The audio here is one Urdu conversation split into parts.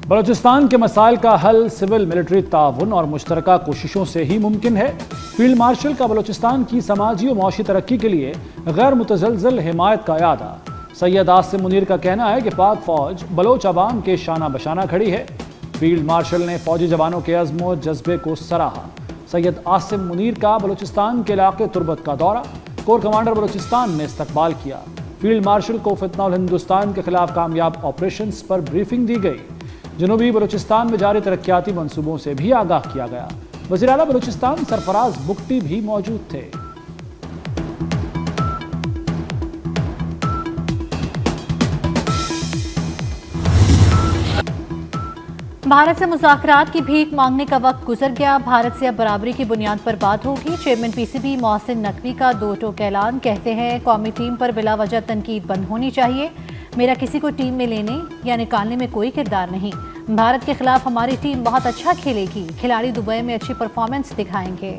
بلوچستان کے مسائل کا حل سول ملٹری تعاون اور مشترکہ کوششوں سے ہی ممکن ہے۔ فیلڈ مارشل کا بلوچستان کی سماجی و معاشی ترقی کے لیے غیر متزلزل حمایت کا اعادہ۔ سید عاصم منیر کا کہنا ہے کہ پاک فوج بلوچ عوام کے شانہ بشانہ کھڑی ہے۔ فیلڈ مارشل نے فوجی جوانوں کے عزم و جذبے کو سراہا۔ سید عاصم منیر کا بلوچستان کے علاقے تربت کا دورہ، کور کمانڈر بلوچستان نے استقبال کیا۔ فیلڈ مارشل کو فتنہ الہندوستان کے خلاف کامیاب آپریشنز پر بریفنگ دی گئی۔ جنوبی بلوچستان میں جاری ترقیاتی منصوبوں سے بھی آگاہ کیا گیا۔ وزیر اعلیٰ بلوچستان سرفراز بگٹی بھی موجود تھے۔ بھارت سے مذاکرات کی بھیک مانگنے کا وقت گزر گیا۔ بھارت سے اب برابری کی بنیاد پر بات ہوگی۔ Chairman P C B Mohsin Naqvi کا دو ٹوک اعلان، کہتے ہیں قومی ٹیم پر بلا وجہ تنقید بند ہونی چاہیے۔ میرا کسی کو ٹیم میں لینے یا نکالنے میں کوئی کردار نہیں۔ بھارت کے خلاف ہماری ٹیم بہت اچھا کھیلے گی۔ کھلاڑی دبئی میں اچھی پرفارمنس دکھائیں گے۔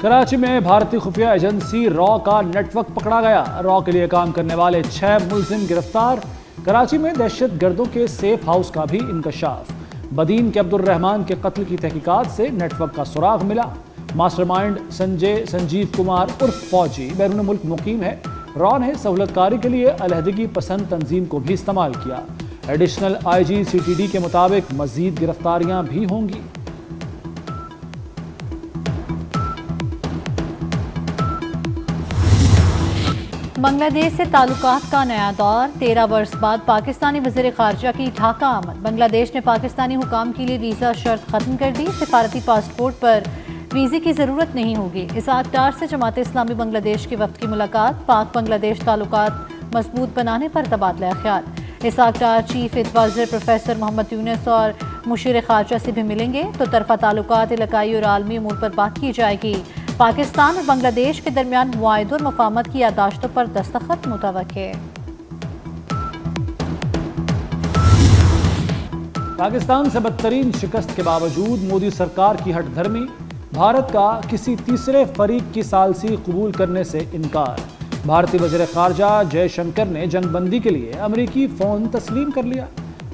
کراچی میں بھارتی خفیہ ایجنسی را کا نیٹ ورک پکڑا گیا۔ را کے لیے کام کرنے والے 6 ملزم گرفتار۔ کراچی میں دہشت گردوں کے سیف ہاؤس کا بھی انکشاف۔ بدین کے عبد الرحمان کے قتل کی تحقیقات سے نیٹ ورک کا سراغ ملا۔ ماسٹر مائنڈ سنجیو کمار عرف فوجی بیرون ملک مقیم ہے۔ را نے سہولت کاری کے لیے علیحدگی پسند تنظیم کو بھی استعمال کیا۔ Additional I G C T D کے مطابق مزید گرفتاریاں بھی ہوں گی۔ بنگلہ دیش سے تعلقات کا نیا دور، 13 برس بعد پاکستانی وزیر خارجہ کی ڈھاکہ آمد۔ بنگلہ دیش نے پاکستانی حکام کے لیے ویزا شرط ختم کر دی۔ سفارتی پاسپورٹ پر ویزے کی ضرورت نہیں ہوگی۔ اسحاق ڈار سے جماعت اسلامی بنگلہ دیش کے وفد کی ملاقات، پاک بنگلہ دیش تعلقات مضبوط بنانے پر تبادلہ خیال۔ Ishaq Dar chief adviser professor محمد یونس اور مشیر خارجہ سے بھی ملیں گے۔ تو طرفہ تعلقات، علاقائی اور عالمی امور پر بات کی جائے گی۔ پاکستان اور بنگلہ دیش کے درمیان معاہدوں اور مفاہمت کی یادداشتوں پر دستخط متوقع۔ پاکستان سے بدترین شکست کے باوجود مودی سرکار کی ہٹ دھرمی، بھارت کا کسی تیسرے فریق کی ثالثی قبول کرنے سے انکار۔ بھارتی وزیر خارجہ جے شنکر نے جنگ بندی کے لیے امریکی فون تسلیم کر لیا۔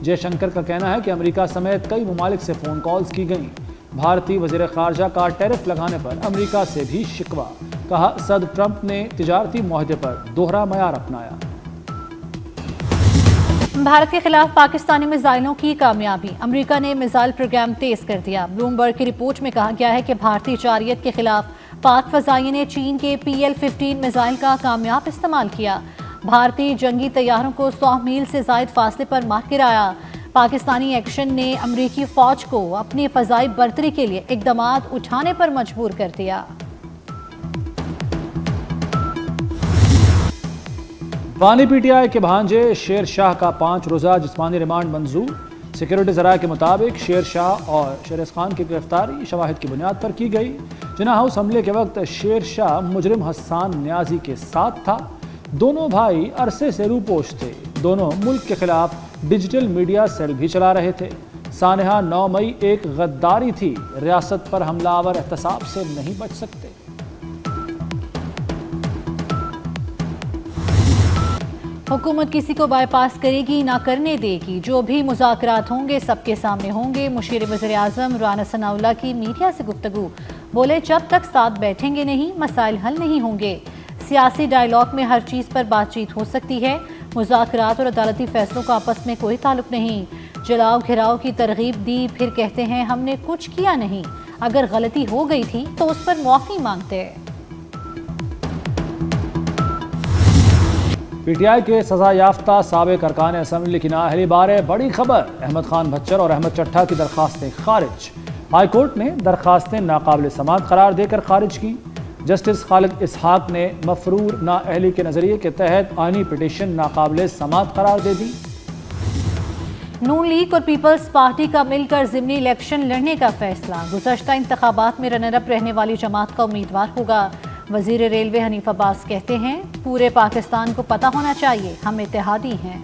جے شنکر کا کہنا ہے کہ امریکہ سمیت کئی ممالک سے فون کالز کی گئیں۔ بھارتی وزیر خارجہ کا ٹیرف لگانے پر امریکہ سے بھی شکوہ، کہا صدر ٹرمپ نے تجارتی معاہدے پر دوہرا معیار اپنایا۔ بھارت کے خلاف پاکستانی میزائلوں کی کامیابی، امریکہ نے میزائل پروگرام تیز کر دیا۔ بلومبرگ کی رپورٹ میں کہا گیا ہے کہ بھارتی جارحیت کے خلاف پاک فضائیہ نے چین کے PL-15 میزائل کا کامیاب استعمال کیا۔ بھارتی جنگی طیاروں کو 100 میل سے زائد فاصلے پر مار گرایا۔ پاکستانی ایکشن نے امریکی فوج کو اپنی فضائی برتری کے لیے اقدامات اٹھانے پر مجبور کر دیا۔ بانی پی ٹی آئی کے بھانجے شیر شاہ کا 5 روزہ جسمانی ریمانڈ منظور۔ سیکیورٹی ذرائع کے مطابق شیر شاہ اور شیرز خان کی گرفتاری شواہد کی بنیاد پر کی گئی۔ جناح ہاؤس حملے کے وقت شیر شاہ مجرم حسان نیازی کے ساتھ تھا۔ دونوں بھائی عرصے سے روپوش تھے۔ دونوں ملک کے خلاف ڈیجیٹل میڈیا سیل بھی چلا رہے تھے۔ سانحہ 9 مئی ایک غداری تھی، ریاست پر حملہ آور احتساب سے نہیں بچ سکتے۔ حکومت کسی کو بائی پاس کرے گی نہ کرنے دے گی۔ جو بھی مذاکرات ہوں گے سب کے سامنے ہوں گے۔ مشیر وزیر اعظم رانا ثناء اللہ کی میڈیا سے گفتگو، بولے جب تک ساتھ بیٹھیں گے نہیں مسائل حل نہیں ہوں گے۔ سیاسی ڈائیلاگ میں ہر چیز پر بات چیت ہو سکتی ہے، مذاکرات اور عدالتی فیصلوں کا آپس میں کوئی تعلق نہیں۔ جلاؤ گھراؤ کی ترغیب دی، پھر کہتے ہیں ہم نے کچھ کیا نہیں۔ اگر غلطی ہو گئی تھی تو اس پر معافی مانگتے۔ پی ٹی آئی کے سزا یافتہ سابق ارکان اسمبلی کی نااہلی بارے بڑی خبر، احمد خان بھچر اور احمد چٹھا کی درخواستیں خارج۔ ہائی کورٹ نے درخواستیں ناقابل سماعت قرار دے کر خارج کی۔ جسٹس خالد اسحاق نے مفرور نااہلی کے نظریے کے تحت آئینی پٹیشن ناقابل سماعت قرار دے دی۔ نون لیگ اور پیپلز پارٹی کا مل کر ضمنی الیکشن لڑنے کا فیصلہ، گزشتہ انتخابات میں رنر اپ رہنے والی جماعت کا امیدوار ہوگا۔ وزیر ریلوے حنیف عباس کہتے ہیں پورے پاکستان کو پتہ ہونا چاہیے ہم اتحادی ہیں۔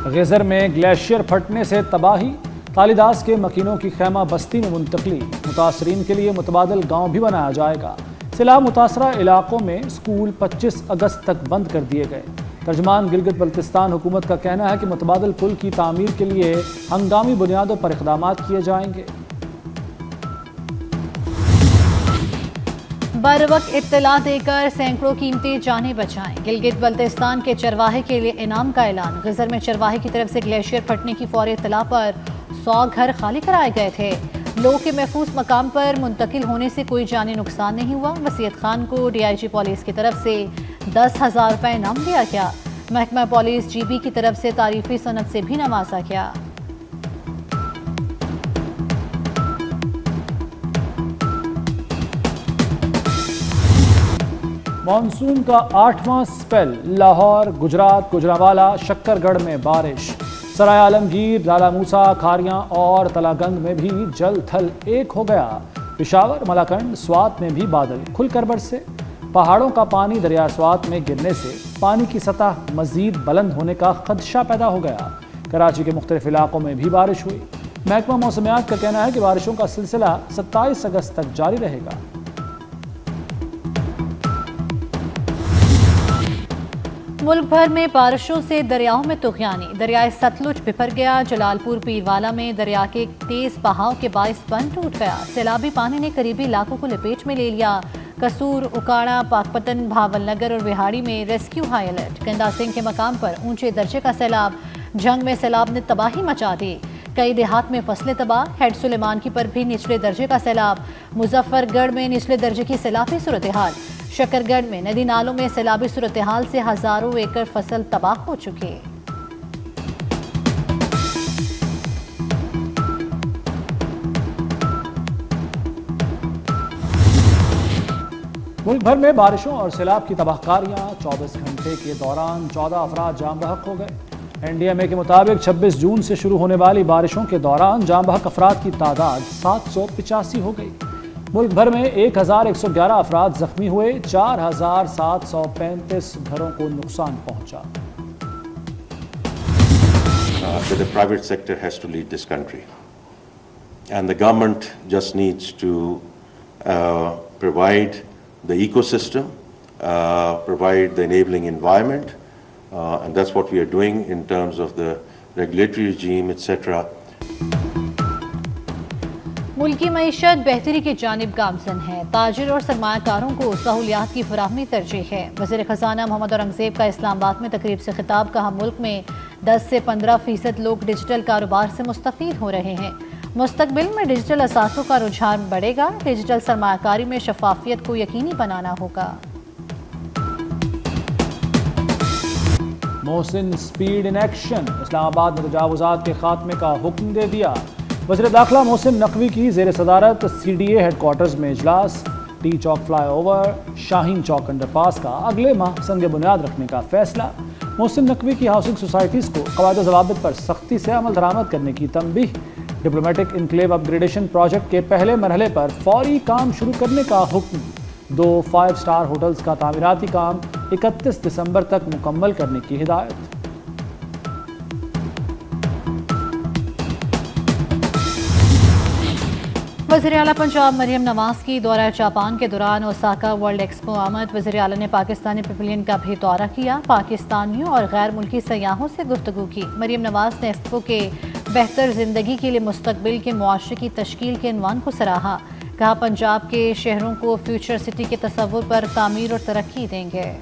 غیزر میں گلیشیئر پھٹنے سے تباہی، کالیداس کے مکینوں کی خیمہ بستی میں منتقلی، متاثرین کے لیے متبادل گاؤں بھی بنایا جائے گا۔ سیلاب متاثرہ علاقوں میں اسکول 25 اگست تک بند کر دیے گئے۔ ترجمان گلگت بلتستان حکومت کا کہنا ہے کہ متبادل پل کی تعمیر کے لیے ہنگامی بنیادوں پر اقدامات کیے جائیں گے۔ بروقت اطلاع دے کر سینکڑوں قیمتی جانیں بچائیں۔ گلگت بلتستان کے چرواہے کے لیے انعام کا اعلان۔ غزر میں چرواہے کی طرف سے گلیشیئر پھٹنے کی فوری اطلاع پر 100 گھر خالی کرائے گئے تھے۔ لوگوں کے محفوظ مقام پر منتقل ہونے سے کوئی جانی نقصان نہیں ہوا۔ وسیعت خان کو DIG پولیس کی طرف سے 10,000 روپے انعام دیا گیا۔ محکمہ پولیس GB کی طرف سے تعریفی سند سے بھی نوازا گیا۔ مانسون کا 8واں سپیل، لاہور، گجرات، گجرانوالہ، شکر گڑھ میں بارش، سرائے عالمگیر، لالا موسیٰ، کھاریاں اور تلا گنگ میں بھی جل تھل ایک ہو گیا۔ پشاور، ملاکنڈ، سوات میں بھی بادل کھل کر برسے۔ پہاڑوں کا پانی دریا سوات میں گرنے سے پانی کی سطح مزید بلند ہونے کا خدشہ پیدا ہو گیا۔ کراچی کے مختلف علاقوں میں بھی بارش ہوئی۔ محکمہ موسمیات کا کہنا ہے کہ بارشوں کا سلسلہ 27 اگست تک جاری رہے گا۔ ملک بھر میں بارشوں سے دریاؤں میں طغیانی۔ دریائے ستلج بھر گیا۔ جلال پور پیروالا میں دریا کے تیز بہاؤ کے باعث بند ٹوٹ گیا۔ سیلابی پانی نے قریبی علاقوں کو لپیٹ میں لے لیا۔ قصور، اکاڑا، پاکپتن، بھاول نگر اور وہاڑی میں ریسکیو ہائی الرٹ۔ گندا سنگھ کے مقام پر اونچے درجے کا سیلاب۔ جھنگ میں سیلاب نے تباہی مچا دی۔ کئی دیہات میں فصلیں تباہ۔ ہیڈ سلیمان کی پر بھی نچلے درجے کا سیلاب۔ مظفر گڑھ میں نچلے درجے کی سیلابی صورتحال۔ شکر گڑھ میں ندی نالوں میں سیلابی صورتحال سے ہزاروں ایکڑ فصل تباہ ہو چکی۔ ملک بھر میں بارشوں اور سیلاب کی تباہ کاریاں۔ 24 گھنٹے کے دوران 14 افراد جاں بحق ہو گئے۔ NDMA کے مطابق 26 جون سے شروع ہونے والی بارشوں کے دوران جاں بحق افراد کی تعداد 785 ہو گئی۔ ملک بھر میں 1111 افراد زخمی ہوئے۔ 4735 گھروں کو نقصان پہنچا۔ The private sector has to lead this country, and the government just needs to provide the ecosystem, provide the enabling environment, and that's what we are doing in terms of the regulatory regime, etc. ملکی معیشت بہتری کی جانب گامزن ہے۔ تاجر اور سرمایہ کاروں کو سہولیات کی فراہمی ترجیح ہے۔ وزیر خزانہ محمد اورنگزیب کا اسلام آباد میں تقریب سے خطاب۔ کہا ملک میں 10 سے 15% لوگ ڈیجیٹل کاروبار سے مستفید ہو رہے ہیں۔ مستقبل میں ڈیجیٹل اثاثوں کا رجحان بڑھے گا۔ ڈیجیٹل سرمایہ کاری میں شفافیت کو یقینی بنانا ہوگا۔ محسن سپیڈ ان ایکشن، اسلام آباد میں تجاوزات کے خاتمے کا حکم دے دیا۔ وزیر داخلہ محسن نقوی کی زیر صدارت CDA ہیڈ کوارٹرز میں اجلاس۔ ٹی چوک فلائی اوور، شاہین چوک انڈر پاس کا اگلے ماہ سنگ بنیاد رکھنے کا فیصلہ۔ محسن نقوی کی ہاؤسنگ سوسائٹیز کو قواعد و ضوابط پر سختی سے عمل درآمد کرنے کی تنبیہ۔ ڈپلومیٹک انکلیو اپ گریڈیشن پروجیکٹ کے پہلے مرحلے پر فوری کام شروع کرنے کا حکم۔ 2 5 اسٹار ہوٹلز کا تعمیراتی کام 31 دسمبر تک مکمل کرنے کی ہدایت۔ وزیر اعلیٰ پنجاب مریم نواز کی دورہ جاپان کے دوران اوساکا ورلڈ ایکسپو آمد۔ وزیر اعلیٰ نے پاکستانی پیویلین کا بھی دورہ کیا۔ پاکستانیوں اور غیر ملکی سیاحوں سے گفتگو کی۔ مریم نواز نے ایکسپو کے بہتر زندگی کے لیے مستقبل کے معاشرے کی تشکیل کے عنوان کو سراہا۔ کہا پنجاب کے شہروں کو فیوچر سٹی کے تصور پر تعمیر اور ترقی دیں گے۔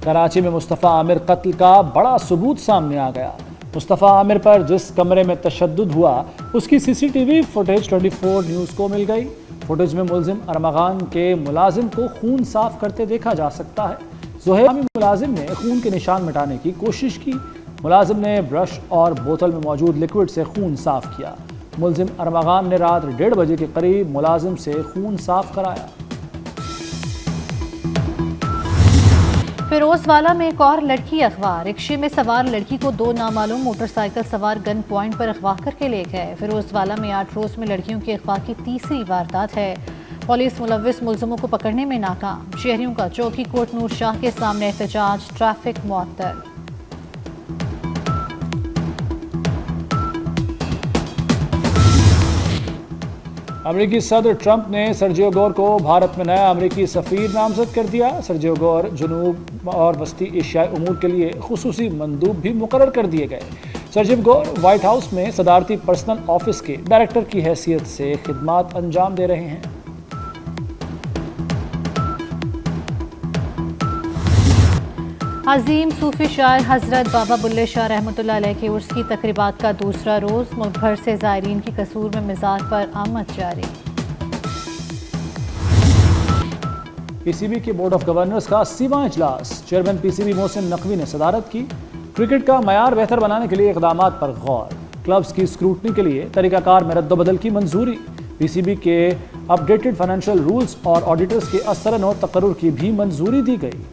کراچی میں مصطفیٰ عامر قتل کا بڑا ثبوت سامنے آ گیا۔ مصطفیٰ عامر پر جس کمرے میں تشدد ہوا اس کی CCTV فوٹیج 24 نیوز کو مل گئی۔ فوٹیج میں ملزم ارمغان کے ملازم کو خون صاف کرتے دیکھا جا سکتا ہے۔ زہیر ملازم نے خون کے نشان مٹانے کی کوشش کی۔ ملازم نے برش اور بوتل میں موجود لیکوڈ سے خون صاف کیا۔ ملزم ارمغان نے رات 1:30 بجے کے قریب ملازم سے خون صاف کرایا۔ فیروز والا میں ایک اور لڑکی اغوا۔ رکشے میں سوار لڑکی کو 2 نامعلوم موٹر سائیکل سوار گن پوائنٹ پر اغوا کر کے لے گئے۔ فیروز والا میں 8 روز میں لڑکیوں کے اغوا کی تیسری واردات ہے۔ پولیس ملوث ملزموں کو پکڑنے میں ناکام۔ شہریوں کا چوکی کوٹ نور شاہ کے سامنے احتجاج، ٹریفک معطل۔ امریکی صدر ٹرمپ نے سرجیو گور کو بھارت میں نیا امریکی سفیر نامزد کر دیا. سرجیو گور جنوب اور وسطی ایشیائی امور کے لیے خصوصی مندوب بھی مقرر کر دیے گئے. سرجیو گور وائٹ ہاؤس میں صدارتی پرسنل آفس کے ڈائریکٹر کی حیثیت سے خدمات انجام دے رہے ہیں. عظیم صوفی شاعر حضرت بابا بلے شاہ رحمۃ اللہ علیہ کے عرس کی تقریبات کا دوسرا روز. ملک بھر سے زائرین کی قصور میں مزار پر آمد جاری. پی سی بی کے بورڈ آف گورنرز کا 80واں اجلاس. Chairman P C B Mohsin Naqvi نے صدارت کی. کرکٹ کا معیار بہتر بنانے کے لیے اقدامات پر غور. کلبز کی اسکروٹنی کے لیے طریقہ کار میں رد و بدل کی منظوری. پی سی بی کے اپ ڈیٹڈ فائنینشیل رولز اور آڈیٹرز کے اثر نو تقرر کی بھی منظوری دی گئی.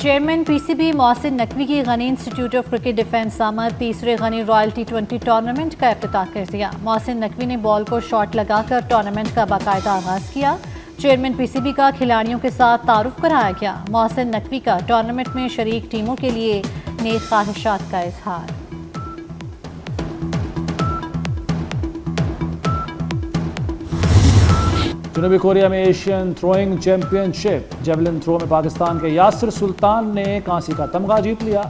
Chairman P C B Mohsin Naqvi کی غنی انسٹیٹیوٹ آف کرکٹ ڈیفنس آمد تیسرے غنی رائل T20 ٹورنامنٹ کا افتتاح کر دیا. محسن نقوی نے بال کو شاٹ لگا کر ٹورنامنٹ کا باقاعدہ آغاز کیا. چیئرمین پی سی بی کا کھلاڑیوں کے ساتھ تعارف کرایا گیا. محسن نقوی کا ٹورنامنٹ میں شریک ٹیموں کے لیے نیک خواہشات کا اظہار. جنوبی کوریا میں ایشین تھروئنگ چیمپئن شپ جیولن تھرو میں پاکستان کے یاسر سلطان نے کانسی کا تمغہ جیت لیا.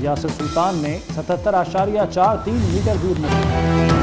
یاسر سلطان نے 77.43 میٹر دور میں